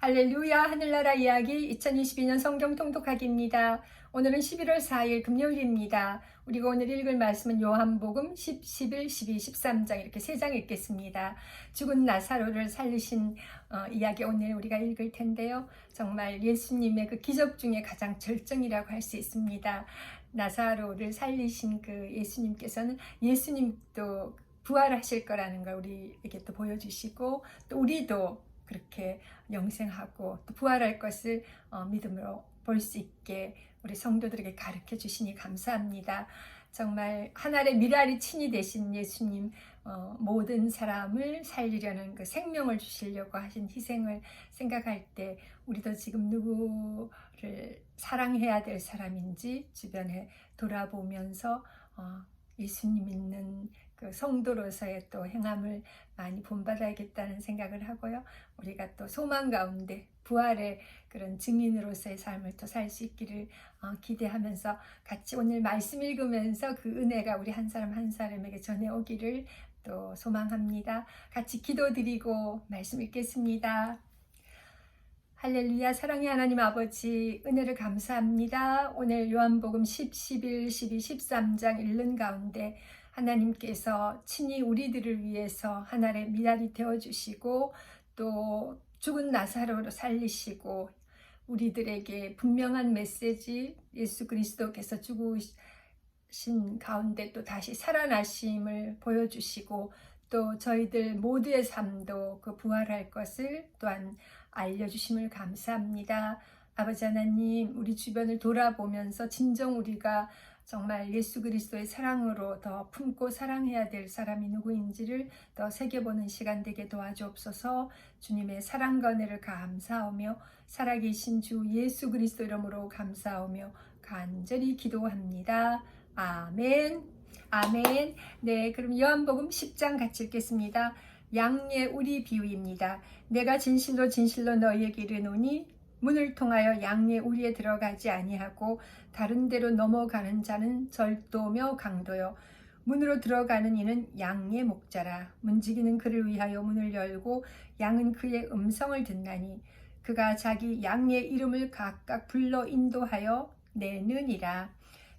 할렐루야 하늘나라 이야기 2022년 성경 통독하기입니다. 오늘은 11월 4일 금요일입니다. 우리가 오늘 읽을 말씀은 요한복음 10, 11, 12, 13장 이렇게 3장 읽겠습니다. 죽은 나사로를 살리신 이야기 오늘 우리가 읽을 텐데요. 정말 예수님의 그 기적 중에 가장 절정이라고 할 수 있습니다. 나사로를 살리신 그 예수님께서는 예수님도 부활하실 거라는 걸 우리에게 또 보여주시고 또 우리도 그렇게 영생하고 또 부활할 것을 믿음으로 볼 수 있게 우리 성도들에게 가르쳐 주시니 감사합니다. 정말 하늘의 미랄이 친히 되신 예수님, 모든 사람을 살리려는 그 생명을 주시려고 하신 희생을 생각할 때 우리도 지금 누구를 사랑해야 될 사람인지 주변에 돌아보면서 예수님 믿는 그 성도로서의 또 행함을 많이 본받아야겠다는 생각을 하고요. 우리가 또 소망 가운데 부활의 그런 증인으로서의 삶을 또 살 수 있기를 기대하면서 같이 오늘 말씀 읽으면서 그 은혜가 우리 한 사람 한 사람에게 전해오기를 또 소망합니다. 같이 기도드리고 말씀 읽겠습니다. 할렐루야. 사랑의 하나님 아버지, 은혜를 감사합니다. 오늘 요한복음 10, 11, 12, 13장 읽는 가운데 하나님께서 친히 우리들을 위해서 하늘의 미랄이 되어주시고 또 죽은 나사로를 살리시고 우리들에게 분명한 메시지, 예수 그리스도께서 죽으신 가운데 또 다시 살아나심을 보여주시고 또 저희들 모두의 삶도 그 부활할 것을 또한 알려주심을 감사합니다. 아버지 하나님, 우리 주변을 돌아보면서 진정 우리가 정말 예수 그리스도의 사랑으로 더 품고 사랑해야 될 사람이 누구인지를 더 새겨보는 시간 되게 도와주옵소서. 주님의 사랑과 은혜를 감사하며 살아계신 주 예수 그리스도 이름으로 감사하며 간절히 기도합니다. 아멘. 아멘. 네, 그럼 요한복음 10장 같이 읽겠습니다. 양의 우리 비유입니다. 내가 진실로 진실로 너희에게 이르노니 문을 통하여 양의 우리에 들어가지 아니하고 다른 데로 넘어가는 자는 절도며 강도요 문으로 들어가는 이는 양의 목자라. 문지기는 그를 위하여 문을 열고 양은 그의 음성을 듣나니 그가 자기 양의 이름을 각각 불러 인도하여 내느니라.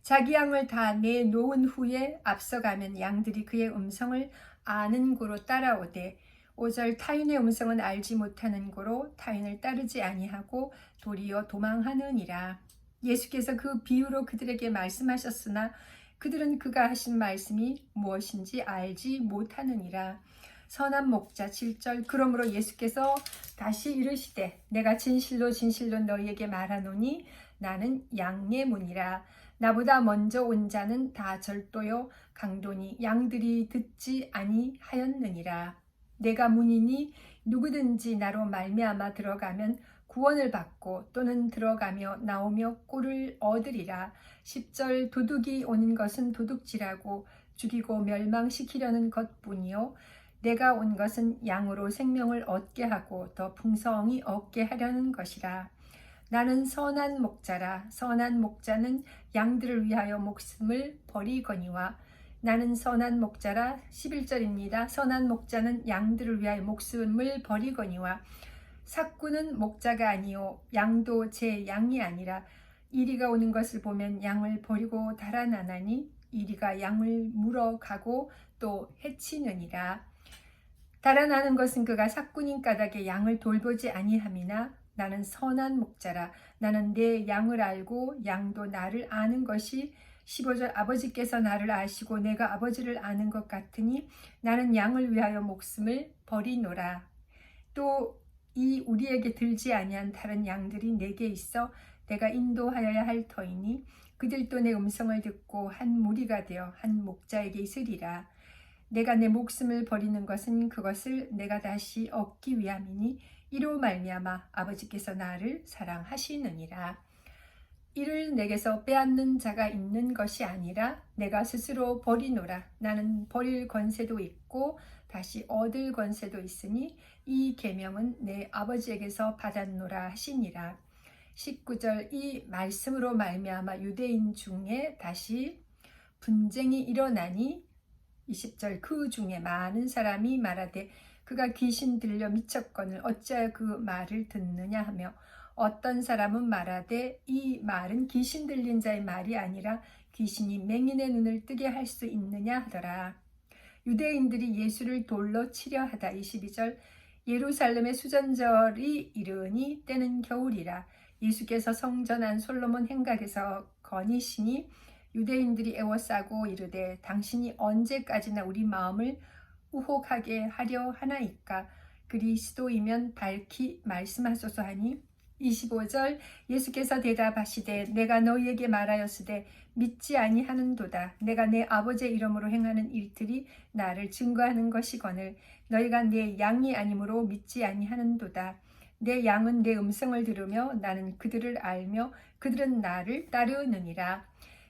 자기 양을 다 내놓은 후에 앞서가면 양들이 그의 음성을 아는 고로 따라오되 5절 타인의 음성은 알지 못하는 고로 타인을 따르지 아니하고 도리어 도망하느니라. 예수께서 그 비유로 그들에게 말씀하셨으나 그들은 그가 하신 말씀이 무엇인지 알지 못하느니라. 선한 목자 7절 그러므로 예수께서 다시 이르시되 내가 진실로 진실로 너희에게 말하노니 나는 양의 문이라. 나보다 먼저 온 자는 다 절도요 강도니 양들이 듣지 아니하였느니라. 내가 문이니 누구든지 나로 말미암아 들어가면 구원을 받고 또는 들어가며 나오며 꿀을 얻으리라. 10절 도둑이 오는 것은 도둑질하고 죽이고 멸망시키려는 것뿐이요 내가 온 것은 양으로 생명을 얻게 하고 더 풍성히 얻게 하려는 것이라. 나는 선한 목자라. 선한 목자는 양들을 위하여 목숨을 버리거니와 나는 선한 목자라. 11절입니다. 선한 목자는 양들을 위하여 목숨을 버리거니와 삭구는 목자가 아니요 양도 제 양이 아니라 이리가 오는 것을 보면 양을 버리고 달아나나니 이리가 양을 물어가고 또 해치느니라. 달아나는 것은 그가 삭구님 까닭에 양을 돌보지 아니함이나 나는 선한 목자라. 나는 내 양을 알고 양도 나를 아는 것이 15절 아버지께서 나를 아시고 내가 아버지를 아는 것 같으니 나는 양을 위하여 목숨을 버리노라. 또 이 우리에게 들지 아니한 다른 양들이 내게 있어 내가 인도하여야 할 터이니 그들도 내 음성을 듣고 한 무리가 되어 한 목자에게 있으리라. 내가 내 목숨을 버리는 것은 그것을 내가 다시 얻기 위함이니 이로 말미암아 아버지께서 나를 사랑하시느니라. 이를 내게서 빼앗는 자가 있는 것이 아니라 내가 스스로 버리노라. 나는 버릴 권세도 있고 다시 얻을 권세도 있으니 이 계명은 내 아버지에게서 받았노라 하시니라. 19절 이 말씀으로 말미암아 유대인 중에 다시 분쟁이 일어나니 20절 그 중에 많은 사람이 말하되 그가 귀신 들려 미쳤거늘 어찌하여 그 말을 듣느냐 하며 어떤 사람은 말하되 이 말은 귀신 들린 자의 말이 아니라 귀신이 맹인의 눈을 뜨게 할 수 있느냐 하더라. 유대인들이 예수를 돌로 치려 하다. 22절 예루살렘의 수전절이 이르니 때는 겨울이라. 예수께서 성전 안 솔로몬 행각에서 거니시니 유대인들이 애워싸고 이르되 당신이 언제까지나 우리 마음을 우혹하게 하려 하나이까. 그리스도이면 밝히 말씀하소서 하니 25절 예수께서 대답하시되 내가 너희에게 말하였으되 믿지 아니하는도다. 내가 내 아버지의 이름으로 행하는 일들이 나를 증거하는 것이거늘 너희가 내 양이 아니므로 믿지 아니하는도다. 내 양은 내 음성을 들으며 나는 그들을 알며 그들은 나를 따르느니라.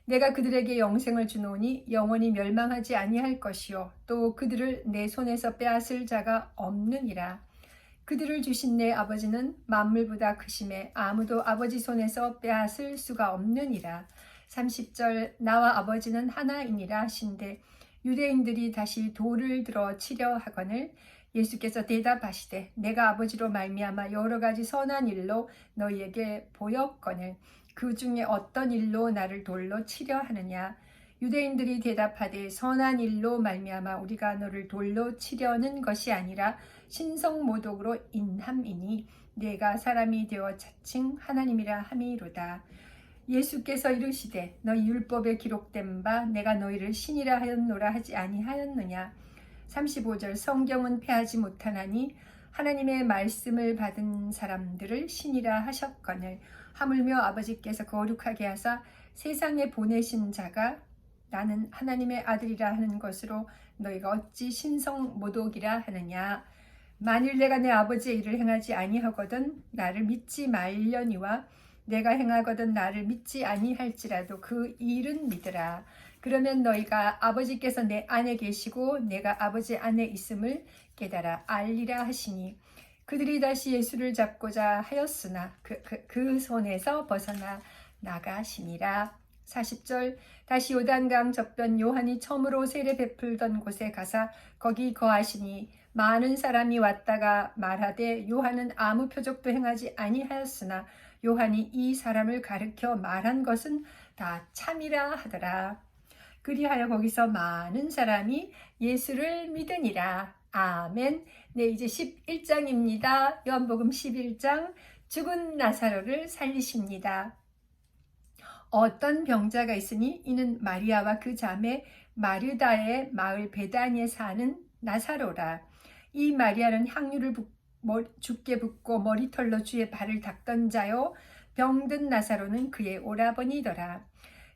내가 그들에게 영생을 주노니 영원히 멸망하지 아니할 것이요 또 그들을 내 손에서 빼앗을 자가 없느니라. 그들을 주신 내 아버지는 만물보다 크심에 아무도 아버지 손에서 빼앗을 수가 없느니라. 30절 나와 아버지는 하나이니라 하신대 유대인들이 다시 돌을 들어 치려 하거늘 예수께서 대답하시되 내가 아버지로 말미암아 여러 가지 선한 일로 너희에게 보였거늘 그 중에 어떤 일로 나를 돌로 치려 하느냐. 유대인들이 대답하되 선한 일로 말미암아 우리가 너를 돌로 치려는 것이 아니라 신성모독으로 인함이니 내가 사람이 되어 자칭 하나님이라 함이로다. 예수께서 이르시되 너희 율법에 기록된 바 내가 너희를 신이라 하였노라 하지 아니하였느냐. 35절 성경은 패하지 못하나니 하나님의 말씀을 받은 사람들을 신이라 하셨거늘 하물며 아버지께서 거룩하게 하사 세상에 보내신 자가 나는 하나님의 아들이라 하는 것으로 너희가 어찌 신성모독이라 하느냐. 만일 내가 내 아버지의 일을 행하지 아니하거든 나를 믿지 말려니와 내가 행하거든 나를 믿지 아니할지라도 그 일은 믿으라. 그러면 너희가 아버지께서 내 안에 계시고 내가 아버지 안에 있음을 깨달아 알리라 하시니 그들이 다시 예수를 잡고자 하였으나 그 손에서 벗어나 나가시니라. 40절 다시 요단강 저편 요한이 처음으로 세례 베풀던 곳에 가사 거기 거하시니 많은 사람이 왔다가 말하되 요한은 아무 표적도 행하지 아니하였으나 요한이 이 사람을 가르쳐 말한 것은 다 참이라 하더라. 그리하여 거기서 많은 사람이 예수를 믿으니라. 아멘. 네, 이제 11장입니다. 요한복음 11장 죽은 나사로를 살리십니다. 어떤 병자가 있으니 이는 마리아와 그 자매 마르다의 마을 베다니에 사는 나사로라. 이 마리아는 향유를 죽게 붓고 머리털로 주의 발을 닦던 자요 병든 나사로는 그의 오라버니더라.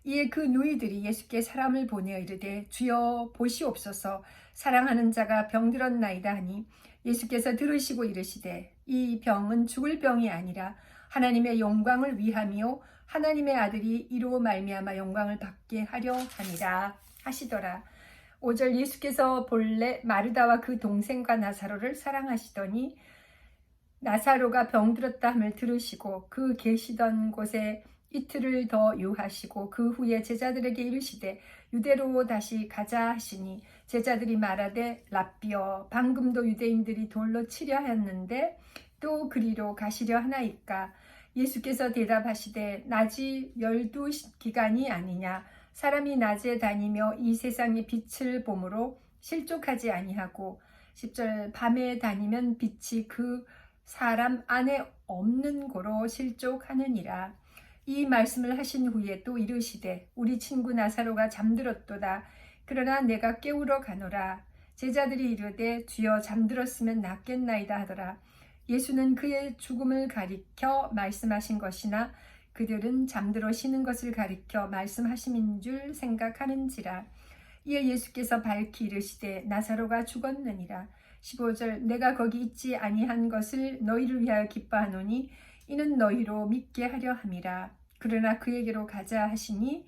이에 그 누이들이 예수께 사람을 보내어 이르되 주여 보시옵소서 사랑하는 자가 병들었나이다 하니 예수께서 들으시고 이르시되 이 병은 죽을 병이 아니라 하나님의 영광을 위함이요 하나님의 아들이 이로 말미암아 영광을 받게 하려 함이라 하시더라. 5절 예수께서 본래 마르다와 그 동생과 나사로를 사랑하시더니 나사로가 병들었다 함을 들으시고 그 계시던 곳에 이틀을 더 유하시고 그 후에 제자들에게 이르시되 유대로 다시 가자 하시니 제자들이 말하되 랍비여 방금도 유대인들이 돌로 치려 하였는데 또 그리로 가시려 하나이까. 예수께서 대답하시되 낮이 12기간이 아니냐. 사람이 낮에 다니며 이 세상의 빛을 보므로 실족하지 아니하고 10절 밤에 다니면 빛이 그 사람 안에 없는 고로 실족하느니라. 이 말씀을 하신 후에 또 이르시되 우리 친구 나사로가 잠들었도다. 그러나 내가 깨우러 가노라. 제자들이 이르되 주여 잠들었으면 낫겠나이다 하더라. 예수는 그의 죽음을 가리켜 말씀하신 것이나 그들은 잠들어 쉬는 것을 가리켜 말씀하심인 줄 생각하는지라. 이에 예수께서 밝히 이르시되 나사로가 죽었느니라. 15절 내가 거기 있지 아니한 것을 너희를 위하여 기뻐하노니 이는 너희로 믿게 하려 함이라. 그러나 그에게로 가자 하시니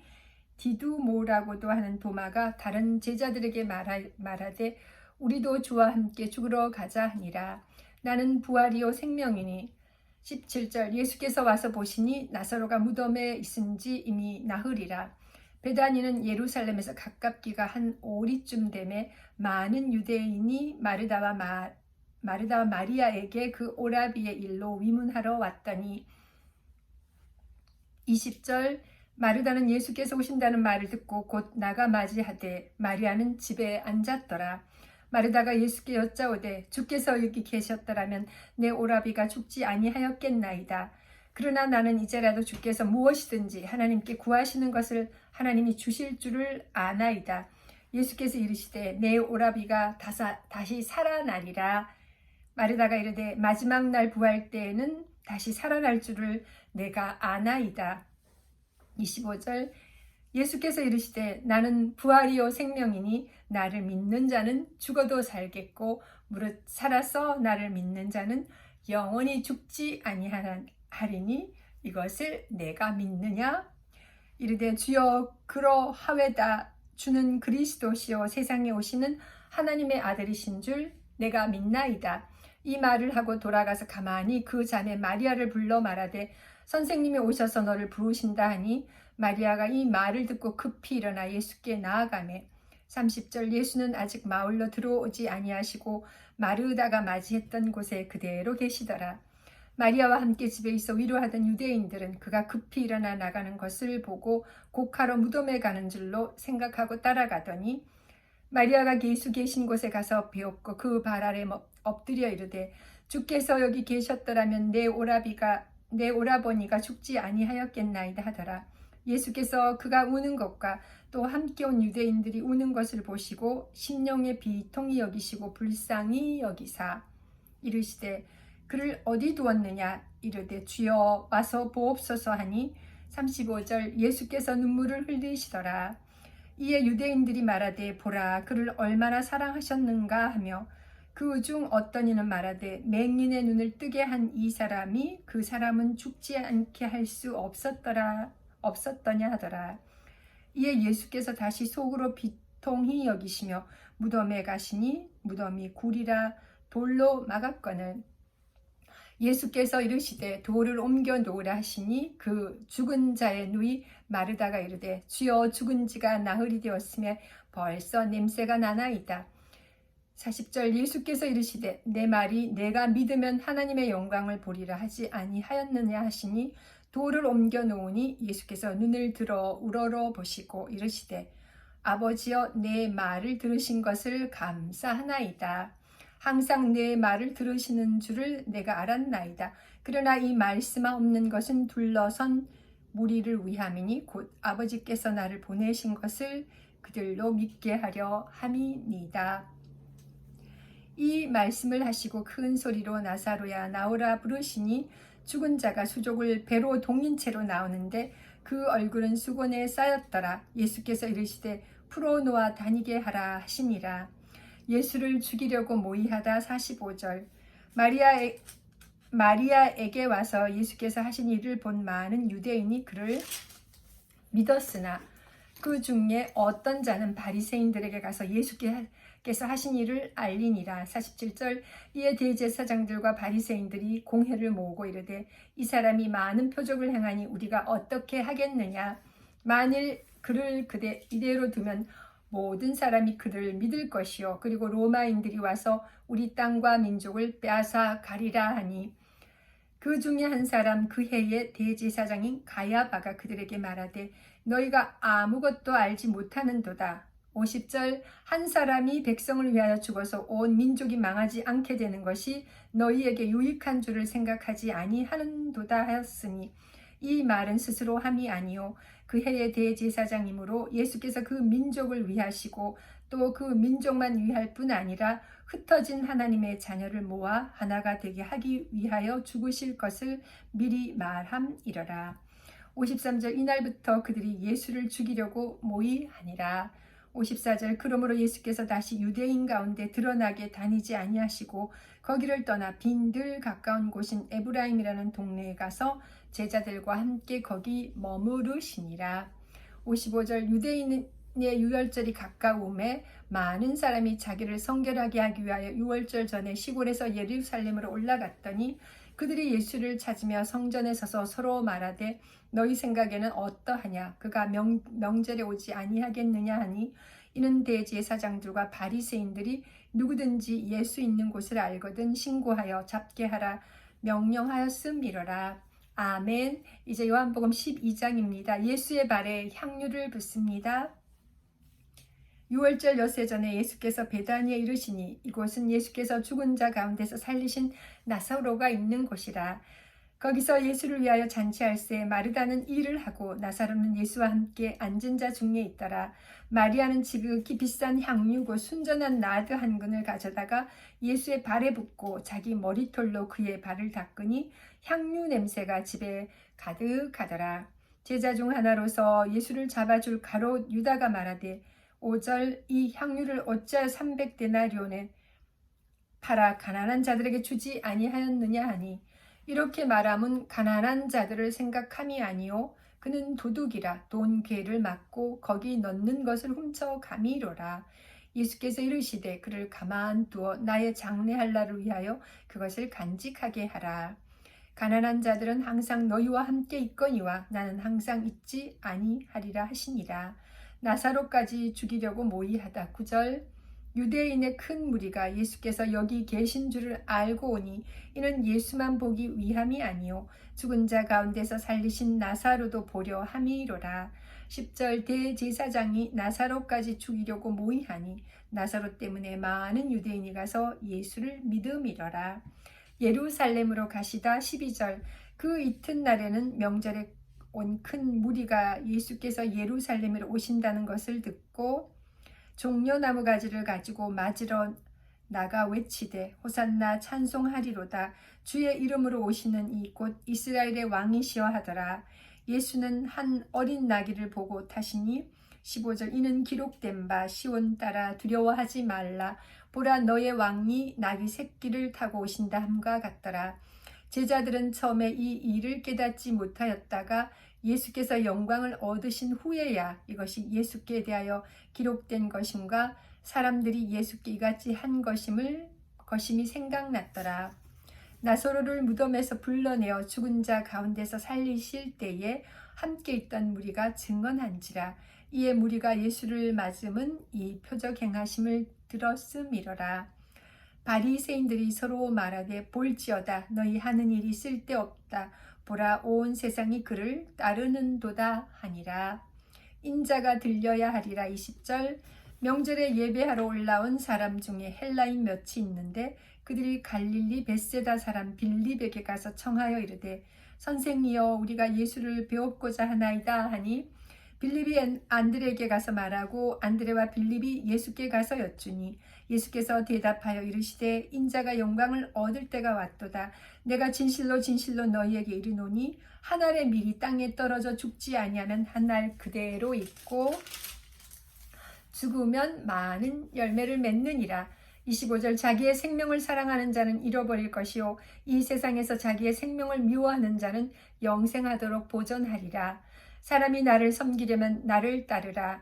디두모라고도 하는 도마가 다른 제자들에게 말하되 우리도 주와 함께 죽으러 가자 하니라. 나는 부활이요 생명이니 17절 예수께서 와서 보시니 나사로가 무덤에 있은지 이미 나흘이라. 베다니는 예루살렘에서 가깝기가 한 오리쯤 되매 많은 유대인이 마르다와 마르다 마리아에게 그 오라비의 일로 위문하러 왔더니 20절 마르다는 예수께서 오신다는 말을 듣고 곧 나가 맞이하되 마리아는 집에 앉았더라. 마르다가 예수께 여짜오되 주께서 여기 계셨더라면 내 오라비가 죽지 아니하였겠나이다. 그러나 나는 이제라도 주께서 무엇이든지 하나님께 구하시는 것을 하나님이 주실 줄을 아나이다. 예수께서 이르시되 내 오라비가 다시 살아나리라. 마르다가 이르되 마지막 날 부활 때에는 다시 살아날 줄을 내가 아나이다. 25절 예수께서 이르시되 나는 부활이요 생명이니 나를 믿는 자는 죽어도 살겠고 무릇 살아서 나를 믿는 자는 영원히 죽지 아니하리니 이것을 내가 믿느냐? 이르되 주여 그러하외다. 주는 그리스도시요 세상에 오시는 하나님의 아들이신 줄 내가 믿나이다. 이 말을 하고 돌아가서 가만히 그 자매 마리아를 불러 말하되 선생님이 오셔서 너를 부르신다 하니 마리아가 이 말을 듣고 급히 일어나 예수께 나아가매 30절 예수는 아직 마을로 들어오지 아니하시고 마르다가 맞이했던 곳에 그대로 계시더라. 마리아와 함께 집에 있어 위로하던 유대인들은 그가 급히 일어나 나가는 것을 보고 곡하러 무덤에 가는 줄로 생각하고 따라가더니 마리아가 예수 계신 곳에 가서 배웠고 그 발 아래 엎드려 이르되 주께서 여기 계셨더라면 내 오라버니가 죽지 아니하였겠나이다 하더라. 예수께서 그가 우는 것과 또 함께 온 유대인들이 우는 것을 보시고 심령의 비통히 여기시고 불쌍히 여기사 이르시되 그를 어디 두었느냐 이르되 주여 와서 보옵소서 하니 35절 예수께서 눈물을 흘리시더라. 이에 유대인들이 말하되 보라 그를 얼마나 사랑하셨는가 하며 그 중 어떤 이는 말하되 맹인의 눈을 뜨게 한 이 사람이 그 사람은 죽지 않게 할 수 없었더냐 하더라. 이에 예수께서 다시 속으로 비통히 여기시며 무덤에 가시니 무덤이 굴이라 돌로 막았거늘 예수께서 이르시되 돌을 옮겨 놓으라 하시니 그 죽은 자의 누이 마르다가 이르되 주여 죽은 지가 나흘이 되었으며 벌써 냄새가 나나이다. 40절 예수께서 이르시되 내 말이 내가 믿으면 하나님의 영광을 보리라 하지 아니하였느냐 하시니 돌을 옮겨 놓으니 예수께서 눈을 들어 우러러 보시고 이르시되 아버지여 내 말을 들으신 것을 감사하나이다. 항상 내 말을 들으시는 줄을 내가 알았나이다. 그러나 이 말씀 없는 것은 둘러선 무리를 위함이니 곧 아버지께서 나를 보내신 것을 그들로 믿게 하려 함이니이다. 이 말씀을 하시고 큰 소리로 나사로야 나오라 부르시니 죽은 자가 수족을 배로 동인 채로 나오는데 그 얼굴은 수건에 쌓였더라. 예수께서 이르시되 풀어놓아 다니게 하라 하시니라. 예수를 죽이려고 모의하다 45절 마리아에게 와서 예수께서 하신 일을 본 많은 유대인이 그를 믿었으나 그 중에 어떤 자는 바리새인들에게 가서 예수께서 하신 일을 알리니라. 47절 이에 대제사장들과 바리새인들이 공회를 모으고 이르되 이 사람이 많은 표적을 행하니 우리가 어떻게 하겠느냐. 만일 그를 이대로 두면 모든 사람이 그를 믿을 것이요 그리고 로마인들이 와서 우리 땅과 민족을 빼앗아 가리라 하니 그 중에 한 사람 그 해의 대제사장인 가야바가 그들에게 말하되 너희가 아무것도 알지 못하는도다. 50절 한 사람이 백성을 위하여 죽어서 온 민족이 망하지 않게 되는 것이 너희에게 유익한 줄을 생각하지 아니하는도다 하였으니 이 말은 스스로 함이 아니요 그 해의 대제사장이므로 예수께서 그 민족을 위하시고 또 그 민족만 위할 뿐 아니라 흩어진 하나님의 자녀를 모아 하나가 되게 하기 위하여 죽으실 것을 미리 말함이러라. 53절 이날부터 그들이 예수를 죽이려고 모의하니라. 54절 그러므로 예수께서 다시 유대인 가운데 드러나게 다니지 아니하시고 거기를 떠나 빈들 가까운 곳인 에브라임이라는 동네에 가서 제자들과 함께 거기 머무르시니라. 55절 유대인의 유월절이 가까움에 많은 사람이 자기를 성결하게 하기 위하여 유월절 전에 시골에서 예루살렘으로 올라갔더니 그들이 예수를 찾으며 성전에 서서 서로 말하되 너희 생각에는 어떠하냐 그가 명절에 오지 아니하겠느냐 하니 이는 대제사장들과 바리새인들이 누구든지 예수 있는 곳을 알거든 신고하여 잡게 하라 명령하였음이로라. 아멘. 이제 요한복음 12장입니다. 예수의 발에 향유를 붓습니다. 6월절 엿새 전에 예수께서 베다니에 이르시니 이곳은 예수께서 죽은 자 가운데서 살리신 나사로가 있는 곳이라. 거기서 예수를 위하여 잔치할새 마르다는 일을 하고 나사로는 예수와 함께 앉은 자 중에 있더라. 마리아는 지극히 비싼 향유고 순전한 나드 한 근을 가져다가 예수의 발에 붓고 자기 머리털로 그의 발을 닦으니 향유 냄새가 집에 가득하더라. 제자 중 하나로서 예수를 잡아줄 가롯 유다가 말하되 5절 이 향유를 어찌하여 300데나리온에 팔아 가난한 자들에게 주지 아니하였느냐 하니 이렇게 말함은 가난한 자들을 생각함이 아니요 그는 도둑이라 돈 궤를 막고 거기 넣는 것을 훔쳐 가미로라. 예수께서 이르시되 그를 가만두어 나의 장래할 날을 위하여 그것을 간직하게 하라. 가난한 자들은 항상 너희와 함께 있거니와 나는 항상 있지 아니하리라 하시니라. 나사로까지 죽이려고 모의하다. 9절 유대인의 큰 무리가 예수께서 여기 계신 줄을 알고 오니 이는 예수만 보기 위함이 아니요 죽은 자 가운데서 살리신 나사로도 보려 함이로라. 10절 대제사장이 나사로까지 죽이려고 모의하니 나사로 때문에 많은 유대인이 가서 예수를 믿음이러라. 예루살렘으로 가시다. 12절 그 이튿날에는 명절에 온 큰 무리가 예수께서 예루살렘으로 오신다는 것을 듣고 종려나무 가지를 가지고 맞으러 나가 외치되 호산나 찬송하리로다 주의 이름으로 오시는 이 곧 이스라엘의 왕이시여 하더라. 예수는 한 어린 나귀를 보고 타시니 15절 이는 기록된 바 시온 따라 두려워하지 말라 보라 너의 왕이 나귀 새끼를 타고 오신다 함과 같더라. 제자들은 처음에 이 일을 깨닫지 못하였다가 예수께서 영광을 얻으신 후에야 이것이 예수께 대하여 기록된 것임과 사람들이 예수께 이같이 한 것임이 생각났더라. 나사로를 무덤에서 불러내어 죽은 자 가운데서 살리실 때에 함께 있던 무리가 증언한지라. 이에 무리가 예수를 맞음은 이 표적 행하심을 들었음이러라. 바리새인들이 서로 말하되 볼지어다 너희 하는 일이 쓸데없다 보라 온 세상이 그를 따르는도다 하니라. 인자가 들려야 하리라. 20절 명절에 예배하러 올라온 사람 중에 헬라인 몇이 있는데 그들이 갈릴리 벳세다 사람 빌립에게 가서 청하여 이르되 선생이여 우리가 예수를 배웠고자 하나이다 하니 빌립이 안드레에게 가서 말하고 안드레와 빌립이 예수께 가서 여쭈니 예수께서 대답하여 이르시되 인자가 영광을 얻을 때가 왔도다. 내가 진실로 진실로 너희에게 이르노니 한 알의 밀이 땅에 떨어져 죽지 아니하면 한 알 그대로 있고 죽으면 많은 열매를 맺느니라. 25절 자기의 생명을 사랑하는 자는 잃어버릴 것이요 이 세상에서 자기의 생명을 미워하는 자는 영생하도록 보존하리라. 사람이 나를 섬기려면 나를 따르라.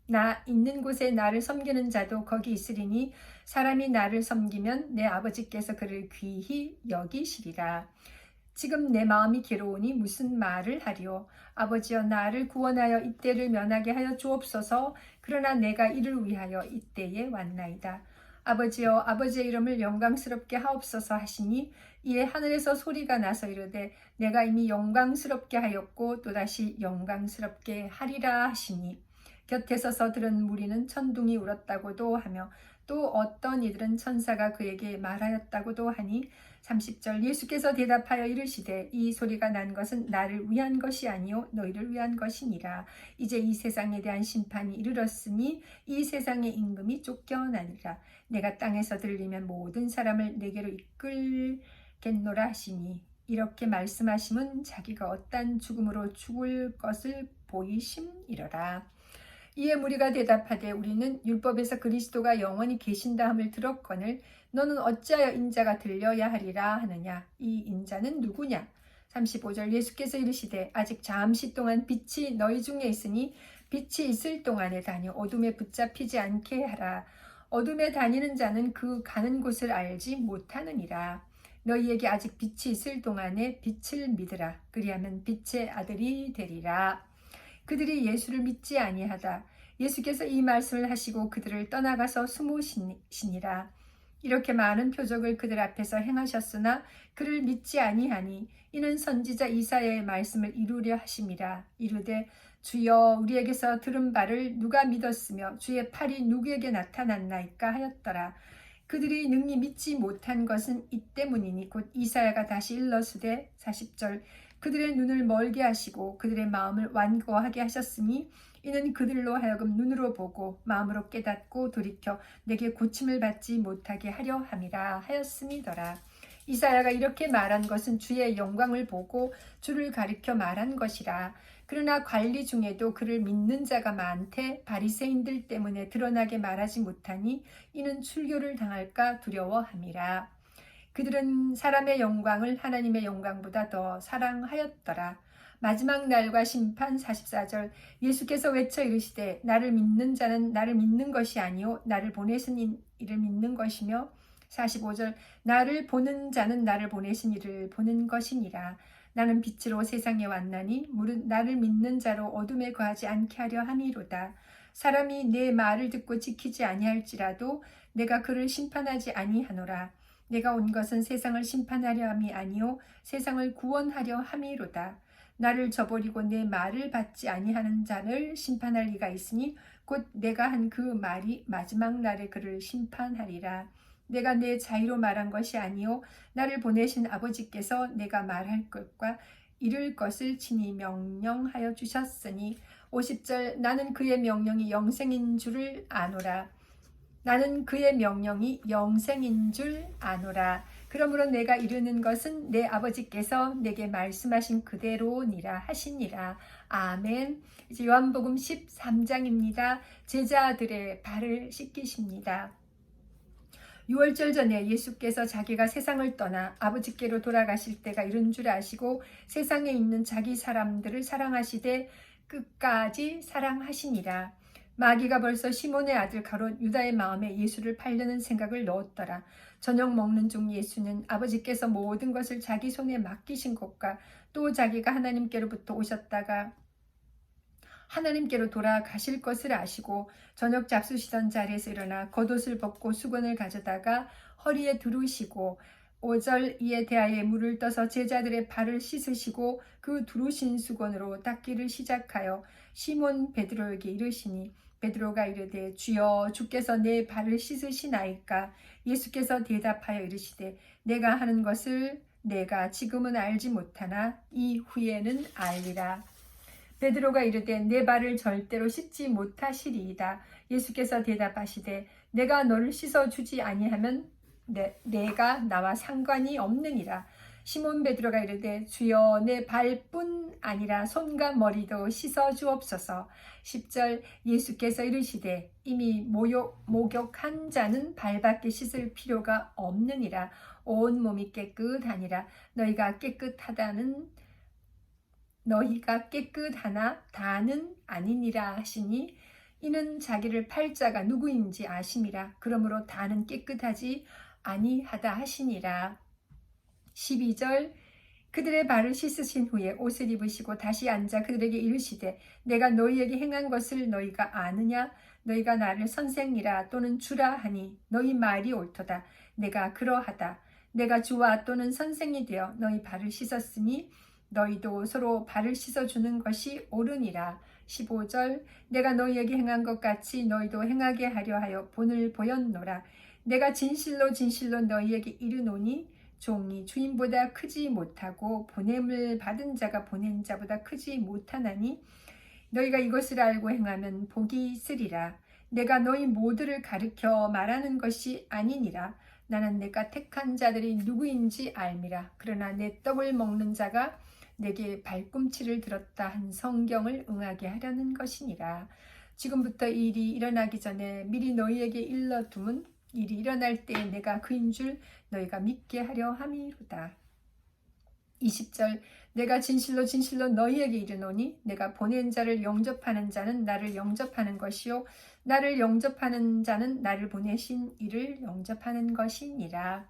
나 있는 곳에 나를 섬기는 자도 거기 있으리니 사람이 나를 섬기면 내 아버지께서 그를 귀히 여기시리라. 지금 내 마음이 괴로우니 무슨 말을 하리요. 아버지여 나를 구원하여 이때를 면하게 하여 주옵소서. 그러나 내가 이를 위하여 이때에 왔나이다. 아버지여 아버지의 이름을 영광스럽게 하옵소서 하시니 이에 하늘에서 소리가 나서 이르되 내가 이미 영광스럽게 하였고 또다시 영광스럽게 하리라 하시니 곁에 서서 들은 무리는 천둥이 울었다고도 하며 또 어떤 이들은 천사가 그에게 말하였다고도 하니 30절 예수께서 대답하여 이르시되 이 소리가 난 것은 나를 위한 것이 아니요 너희를 위한 것이니라. 이제 이 세상에 대한 심판이 이르렀으니 이 세상의 임금이 쫓겨나니라. 내가 땅에서 들리면 모든 사람을 내게로 이끌겠노라 하시니 이렇게 말씀하심은 자기가 어떤 죽음으로 죽을 것을 보이심이로라. 이에 무리가 대답하되 우리는 율법에서 그리스도가 영원히 계신다 함을 들었거늘 너는 어찌하여 인자가 들려야 하리라 하느냐. 이 인자는 누구냐. 35절 예수께서 이르시되 아직 잠시 동안 빛이 너희 중에 있으니 빛이 있을 동안에 다녀 어둠에 붙잡히지 않게 하라. 어둠에 다니는 자는 그 가는 곳을 알지 못하느니라. 너희에게 아직 빛이 있을 동안에 빛을 믿으라. 그리하면 빛의 아들이 되리라. 그들이 예수를 믿지 아니하다. 예수께서 이 말씀을 하시고 그들을 떠나가서 숨으시니라. 이렇게 많은 표적을 그들 앞에서 행하셨으나 그를 믿지 아니하니 이는 선지자 이사야의 말씀을 이루려 하심이라. 이르되 주여 우리에게서 들은 바를 누가 믿었으며 주의 팔이 누구에게 나타났나이까 하였더라. 그들이 능히 믿지 못한 것은 이 때문이니 곧 이사야가 다시 일러스되 40절 그들의 눈을 멀게 하시고 그들의 마음을 완고하게 하셨으니 이는 그들로 하여금 눈으로 보고 마음으로 깨닫고 돌이켜 내게 고침을 받지 못하게 하려 함이라 하였음이더라. 이사야가 이렇게 말한 것은 주의 영광을 보고 주를 가리켜 말한 것이라. 그러나 관리 중에도 그를 믿는 자가 많되 바리새인들 때문에 드러나게 말하지 못하니 이는 출교를 당할까 두려워함이라. 그들은 사람의 영광을 하나님의 영광보다 더 사랑하였더라. 마지막 날과 심판 44절 예수께서 외쳐 이르시되 나를 믿는 자는 나를 믿는 것이 아니요 나를 보내신 이를 믿는 것이며 45절 나를 보는 자는 나를 보내신 이를 보는 것이니라. 나는 빛으로 세상에 왔나니 무릇 나를 믿는 자로 어둠에 거하지 않게 하려 함이로다. 사람이 내 말을 듣고 지키지 아니할지라도 내가 그를 심판하지 아니하노라. 내가 온 것은 세상을 심판하려 함이 아니요 세상을 구원하려 함이로다. 나를 저버리고 내 말을 받지 아니하는 자를 심판할 리가 있으니 곧 내가 한 그 말이 마지막 날에 그를 심판하리라. 내가 내 자의로 말한 것이 아니요 나를 보내신 아버지께서 내가 말할 것과 이룰 것을 친히 명령하여 주셨으니 50절 나는 그의 명령이 영생인 줄을 아노라. 나는 그의 명령이 영생인 줄 아노라. 그러므로 내가 이르는 것은 내 아버지께서 내게 말씀하신 그대로니라 하시니라. 아멘. 이제 요한복음 13장입니다. 제자들의 발을 씻기십니다. 6월절 전에 예수께서 자기가 세상을 떠나 아버지께로 돌아가실 때가 이른 줄 아시고 세상에 있는 자기 사람들을 사랑하시되 끝까지 사랑하시니라. 마귀가 벌써 시몬의 아들 가롯 유다의 마음에 예수를 팔려는 생각을 넣었더라. 저녁 먹는 중 예수는 아버지께서 모든 것을 자기 손에 맡기신 것과 또 자기가 하나님께로부터 오셨다가 하나님께로 돌아가실 것을 아시고 저녁 잡수시던 자리에서 일어나 겉옷을 벗고 수건을 가져다가 허리에 두르시고 5절 이에 대하여 물을 떠서 제자들의 발을 씻으시고 그 두르신 수건으로 닦기를 시작하여 시몬 베드로에게 이르시니 베드로가 이르되 주여 주께서 내 발을 씻으시나이까. 예수께서 대답하여 이르시되 내가 하는 것을 내가 지금은 알지 못하나 이후에는 알리라. 베드로가 이르되 내 발을 절대로 씻지 못하시리이다. 예수께서 대답하시되 내가 너를 씻어주지 아니하면 내가 나와 상관이 없느니라. 시몬 베드로가 이르되 주여 내 발뿐 아니라 손과 머리도 씻어주옵소서. 10절 예수께서 이르시되 이미 목욕한 자는 발밖에 씻을 필요가 없느니라. 온 몸이 깨끗하니라. 너희가 깨끗하나 다는 아니니라 하시니 이는 자기를 팔 자가 누구인지 아심이라. 그러므로 다는 깨끗하지 아니하다 하시니라. 12절 그들의 발을 씻으신 후에 옷을 입으시고 다시 앉아 그들에게 이르시되 내가 너희에게 행한 것을 너희가 아느냐. 너희가 나를 선생이라 또는 주라 하니 너희 말이 옳도다. 내가 그러하다. 내가 주와 또는 선생이 되어 너희 발을 씻었으니 너희도 서로 발을 씻어주는 것이 옳으니라. 15절 내가 너희에게 행한 것 같이 너희도 행하게 하려 하여 본을 보였노라. 내가 진실로 진실로 너희에게 이르노니 종이 주인보다 크지 못하고 보냄을 받은 자가 보낸 자보다 크지 못하나니 너희가 이것을 알고 행하면 복이 있으리라. 내가 너희 모두를 가르쳐 말하는 것이 아니니라. 나는 내가 택한 자들이 누구인지 알미라. 그러나 내 떡을 먹는 자가 내게 발꿈치를 들었다 한 성경을 응하게 하려는 것이니라. 지금부터 이 일이 일어나기 전에 미리 너희에게 일러두면 일이 일어날 때 내가 그인 줄 너희가 믿게 하려 함이로다. 20절 내가 진실로 진실로 너희에게 이르노니 내가 보낸 자를 영접하는 자는 나를 영접하는 것이요 나를 영접하는 자는 나를 보내신 이를 영접하는 것이니라.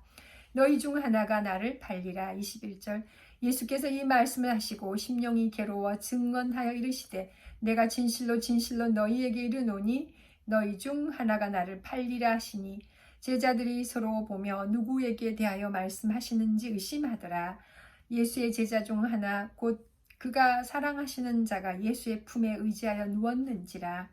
너희 중 하나가 나를 팔리라. 21절 예수께서 이 말씀을 하시고 심령이 괴로워 증언하여 이르시되 내가 진실로 진실로 너희에게 이르노니 너희 중 하나가 나를 팔리라 하시니 제자들이 서로 보며 누구에게 대하여 말씀하시는지 의심하더라. 예수의 제자 중 하나 곧 그가 사랑하시는 자가 예수의 품에 의지하여 누웠는지라.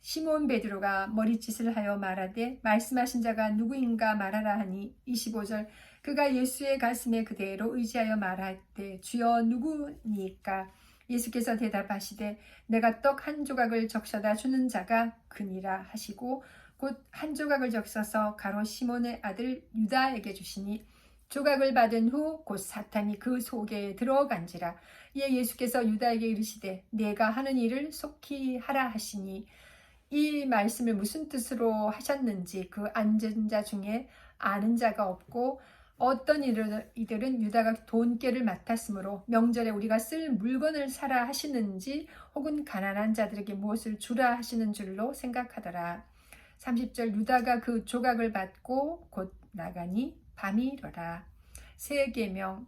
시몬 베드로가 머리짓을 하여 말하되 말씀하신 자가 누구인가 말하라 하니 25절 그가 예수의 가슴에 그대로 의지하여 말하되 주여 누구니까? 예수께서 대답하시되 내가 떡 한 조각을 적셔다 주는 자가 그니라 하시고 곧 한 조각을 적셔서 가롯 시몬의 아들 유다에게 주시니 조각을 받은 후 곧 사탄이 그 속에 들어간지라. 이에 예수께서 유다에게 이르시되 내가 하는 일을 속히 하라 하시니 이 말씀을 무슨 뜻으로 하셨는지 그 앉은 자 중에 아는 자가 없고 어떤 이들은 유다가 돈깨를 맡았으므로 명절에 우리가 쓸 물건을 사라 하시는지 혹은 가난한 자들에게 무엇을 주라 하시는 줄로 생각하더라. 30절 유다가 그 조각을 받고 곧 나가니 밤이 이러라. 세 계명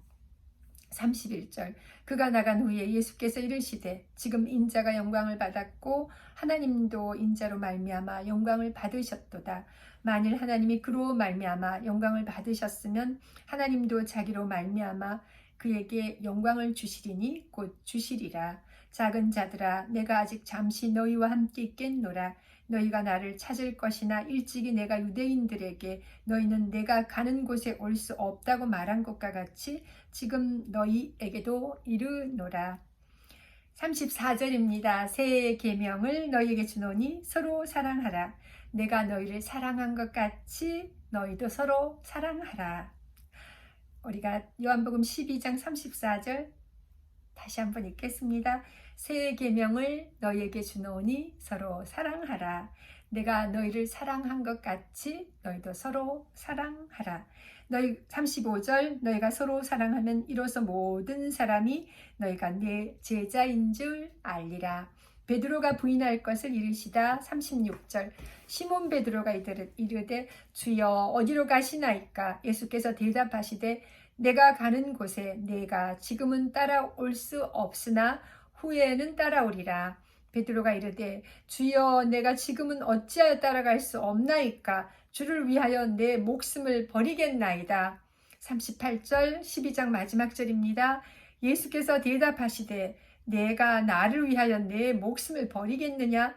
31절 그가 나간 후에 예수께서 이르시되 지금 인자가 영광을 받았고 하나님도 인자로 말미암아 영광을 받으셨도다. 만일 하나님이 그로 말미암아 영광을 받으셨으면 하나님도 자기로 말미암아 그에게 영광을 주시리니 곧 주시리라. 작은 자들아 내가 아직 잠시 너희와 함께 있겠노라. 너희가 나를 찾을 것이나 일찍이 내가 유대인들에게 너희는 내가 가는 곳에 올 수 없다고 말한 것과 같이 지금 너희에게도 이르노라. 34절입니다. 새 계명을 너희에게 주노니 서로 사랑하라. 내가 너희를 사랑한 것 같이 너희도 서로 사랑하라. 우리가 요한복음 12장 34절 다시 한번 읽겠습니다. 새 계명을 너희에게 주노니 서로 사랑하라. 내가 너희를 사랑한 것 같이 너희도 서로 사랑하라. 너희 35절 너희가 서로 사랑하면 이로써 모든 사람이 너희가 내 제자인 줄 알리라. 베드로가 부인할 것을 이르시다. 36절 시몬 베드로가 이르되 주여 어디로 가시나이까? 예수께서 대답하시되 내가 가는 곳에 내가 지금은 따라올 수 없으나 후에는 따라오리라. 베드로가 이르되 주여 내가 지금은 어찌하여 따라갈 수 없나이까? 주를 위하여 내 목숨을 버리겠나이다. 38절 12장 마지막 절입니다. 예수께서 대답하시되 내가 나를 위하여 내 목숨을 버리겠느냐?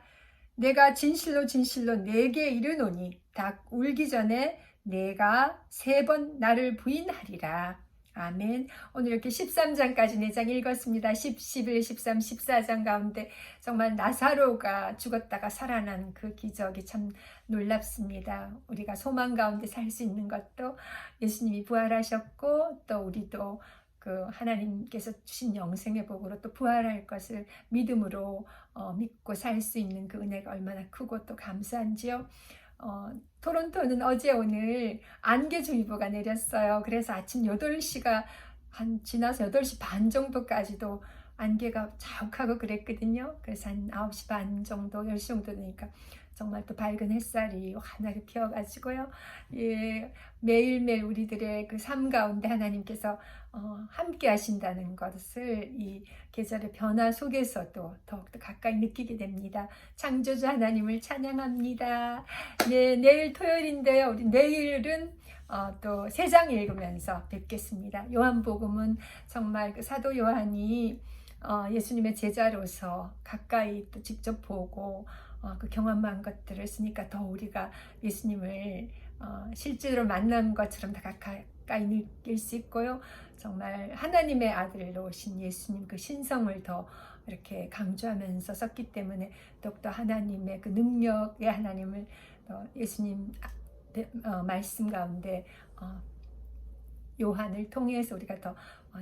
내가 진실로 진실로 내게 이르노니 닭 울기 전에 내가 3번 나를 부인하리라. 아멘. 오늘 이렇게 13장까지 4장 읽었습니다. 10, 11, 13, 14장 가운데 정말 나사로가 죽었다가 살아난 그 기적이 참 놀랍습니다. 우리가 소망 가운데 살 수 있는 것도 예수님이 부활하셨고 또 우리도 그 하나님께서 주신 영생의 복으로 또 부활할 것을 믿음으로 믿고 살 수 있는 그 은혜가 얼마나 크고 또 감사한지요. 토론토는 어제 오늘 안개주의보가 내렸어요. 그래서 아침 8시가 지나서 8시 반 정도까지도 안개가 자욱하고 그랬거든요. 그래서 한 9시 반 정도, 10시 정도 되니까 정말 또 밝은 햇살이 환하게 피어가지고요. 예, 매일매일 우리들의 그 삶 가운데 하나님께서 함께 하신다는 것을 이 계절의 변화 속에서도 더욱더 가까이 느끼게 됩니다. 창조주 하나님을 찬양합니다. 네, 내일 토요일인데요. 우리 내일은 또 3장 읽으면서 뵙겠습니다. 요한복음은 정말 그 사도 요한이 예수님의 제자로서 가까이 또 직접 보고 그 경험한 것들을 쓰니까 더 우리가 예수님을 실제로 만난 것처럼 더 가까이 느낄 수 있고요. 정말 하나님의 아들로 오신 예수님 그 신성을 더 이렇게 강조하면서 썼기 때문에 더욱더 하나님의 그 능력의 하나님을 예수님 말씀 가운데 요한을 통해서 우리가 더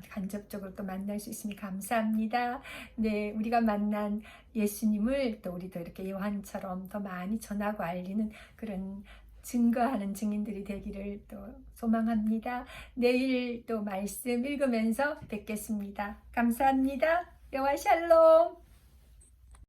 간접적으로 또 만날 수 있으니 감사합니다. 네, 우리가 만난 예수님을 또 우리도 이렇게 요한처럼 더 많이 전하고 알리는 그런 증거하는 증인들이 되기를 또 소망합니다. 내일 또 말씀 읽으면서 뵙겠습니다. 감사합니다. 여호와 샬롬.